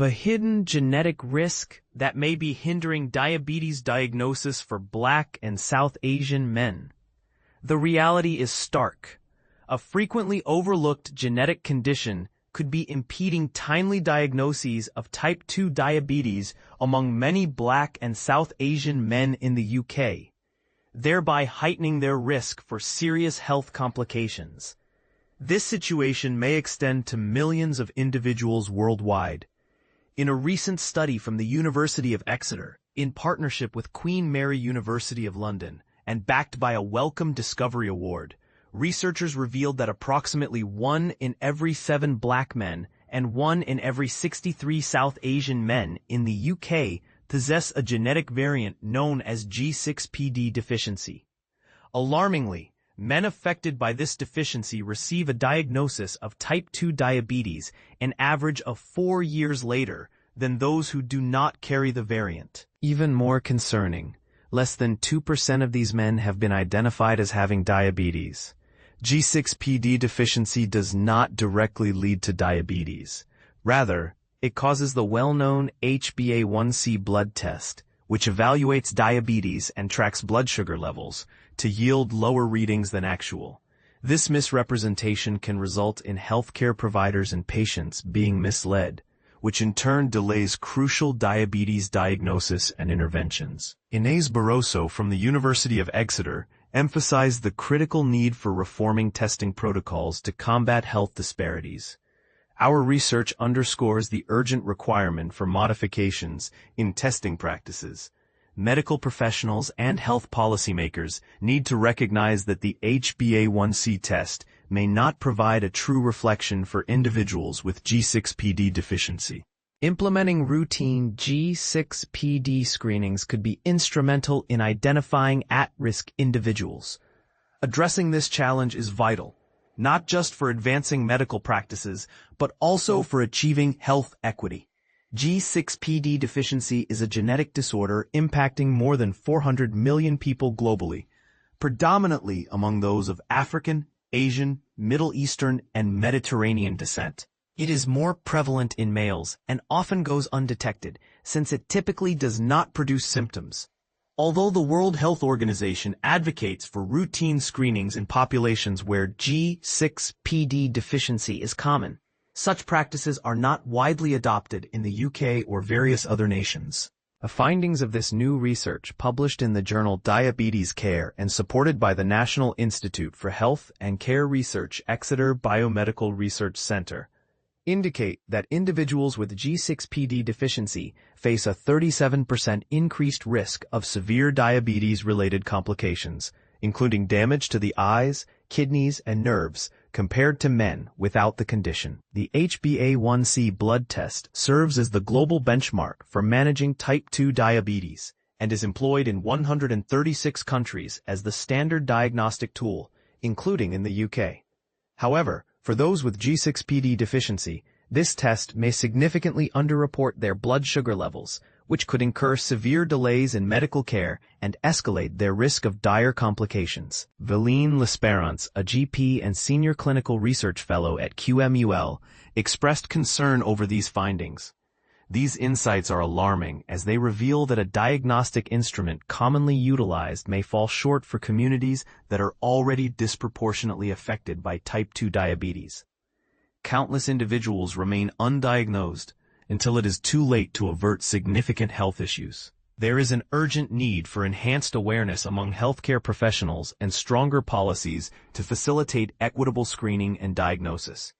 The hidden genetic risk that may be hindering diabetes diagnosis for Black and South Asian men. The reality is stark. A frequently overlooked genetic condition could be impeding timely diagnoses of type 2 diabetes among many Black and South Asian men in the UK, thereby heightening their risk for serious health complications. This situation may extend to millions of individuals worldwide. In a recent study from the University of Exeter, in partnership with Queen Mary University of London, and backed by a Wellcome Discovery Award, researchers revealed that approximately 1 in every 7 Black men and 1 in every 63 South Asian men in the UK possess a genetic variant known as G6PD deficiency. Alarmingly, men affected by this deficiency receive a diagnosis of type 2 diabetes an average of 4 years later than those who do not carry the variant. Even more concerning, less than 2% of these men have been identified as having diabetes. G6PD deficiency does not directly lead to diabetes. Rather, it causes the well-known HbA1c blood test, which evaluates diabetes and tracks blood sugar levels, to yield lower readings than actual. This misrepresentation can result in healthcare providers and patients being misled, which in turn delays crucial diabetes diagnosis and interventions. Inez Barroso from the University of Exeter emphasized the critical need for reforming testing protocols to combat health disparities. Our research underscores the urgent requirement for modifications in testing practices. Medical professionals and health policymakers need to recognize that the HbA1c test may not provide a true reflection for individuals with G6PD deficiency. Implementing routine G6PD screenings could be instrumental in identifying at-risk individuals. Addressing this challenge is vital, not just for advancing medical practices, but also for achieving health equity. G6PD deficiency is a genetic disorder impacting more than 400 million people globally, predominantly among those of African, Asian, Middle Eastern, and Mediterranean descent. It is more prevalent in males and often goes undetected, since it typically does not produce symptoms. Although the World Health Organization advocates for routine screenings in populations where G6PD deficiency is common, such practices are not widely adopted in the UK or various other nations. The findings of this new research, published in the journal Diabetes Care and supported by the National Institute for Health and Care Research Exeter Biomedical Research Center, indicate that individuals with G6PD deficiency face a 37% increased risk of severe diabetes-related complications, including damage to the eyes, kidneys, and nerves, compared to men without the condition. The HbA1c blood test serves as the global benchmark for managing type 2 diabetes and is employed in 136 countries as the standard diagnostic tool, including in the UK. However, for those with G6PD deficiency, this test may significantly underreport their blood sugar levels, which could incur severe delays in medical care and escalate their risk of dire complications. Valine L'Esperance, a GP and senior clinical research fellow at QMUL, expressed concern over these findings. These insights are alarming as they reveal that a diagnostic instrument commonly utilized may fall short for communities that are already disproportionately affected by type 2 diabetes. Countless individuals remain undiagnosed until it is too late to avert significant health issues. There is an urgent need for enhanced awareness among healthcare professionals and stronger policies to facilitate equitable screening and diagnosis.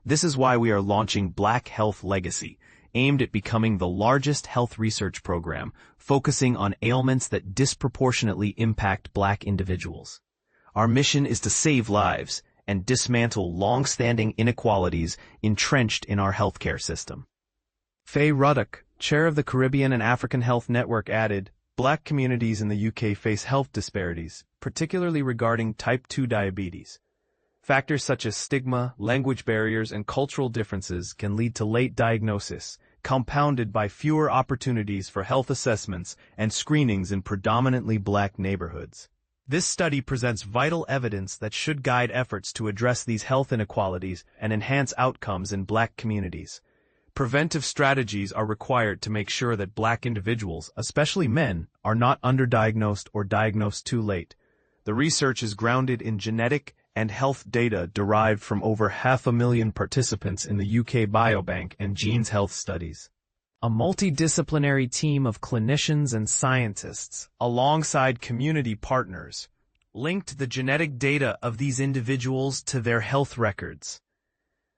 This is why we are launching Black Health Legacy, aimed at becoming the largest health research program focusing on ailments that disproportionately impact Black individuals. Our mission is to save lives and dismantle long-standing inequalities entrenched in our healthcare system. Faye Ruddock, chair of the Caribbean and African Health Network, added, Black communities in the UK face health disparities, particularly regarding type 2 diabetes. Factors such as stigma, language barriers, and cultural differences can lead to late diagnosis, compounded by fewer opportunities for health assessments and screenings in predominantly Black neighborhoods. This study presents vital evidence that should guide efforts to address these health inequalities and enhance outcomes in Black communities. Preventive strategies are required to make sure that Black individuals, especially men, are not underdiagnosed or diagnosed too late. The research is grounded in genetic and health data derived from over 500,000 participants in the UK Biobank and Genes Health studies. A multidisciplinary team of clinicians and scientists, alongside community partners, linked the genetic data of these individuals to their health records.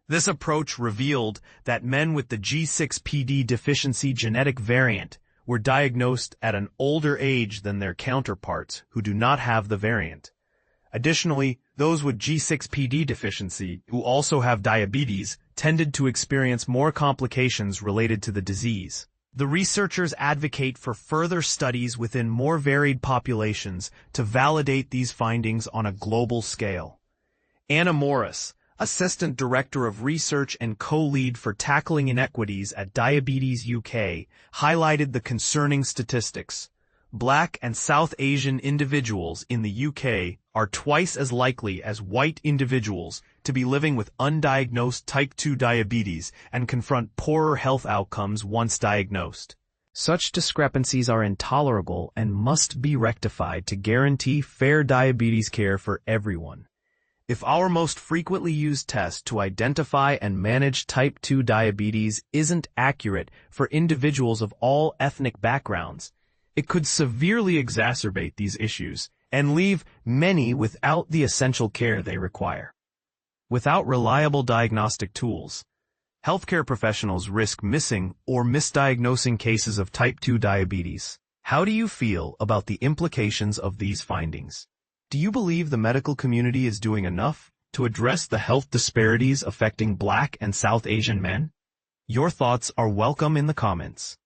This approach revealed that men with the G6PD deficiency genetic variant were diagnosed at an older age than their counterparts who do not have the variant. Additionally, those with G6PD deficiency who also have diabetes tended to experience more complications related to the disease. The researchers advocate for further studies within more varied populations to validate these findings on a global scale. Anna Morris, Assistant Director of Research and co-lead for Tackling Inequities at Diabetes UK, highlighted the concerning statistics. Black and South Asian individuals in the UK are twice as likely as white individuals to be living with undiagnosed type 2 diabetes and confront poorer health outcomes once diagnosed. Such discrepancies are intolerable and must be rectified to guarantee fair diabetes care for everyone. If our most frequently used test to identify and manage type 2 diabetes isn't accurate for individuals of all ethnic backgrounds, it could severely exacerbate these issues and leave many without the essential care they require. Without reliable diagnostic tools, healthcare professionals risk missing or misdiagnosing cases of type 2 diabetes. How do you feel about the implications of these findings? Do you believe the medical community is doing enough to address the health disparities affecting Black and South Asian men? Your thoughts are welcome in the comments.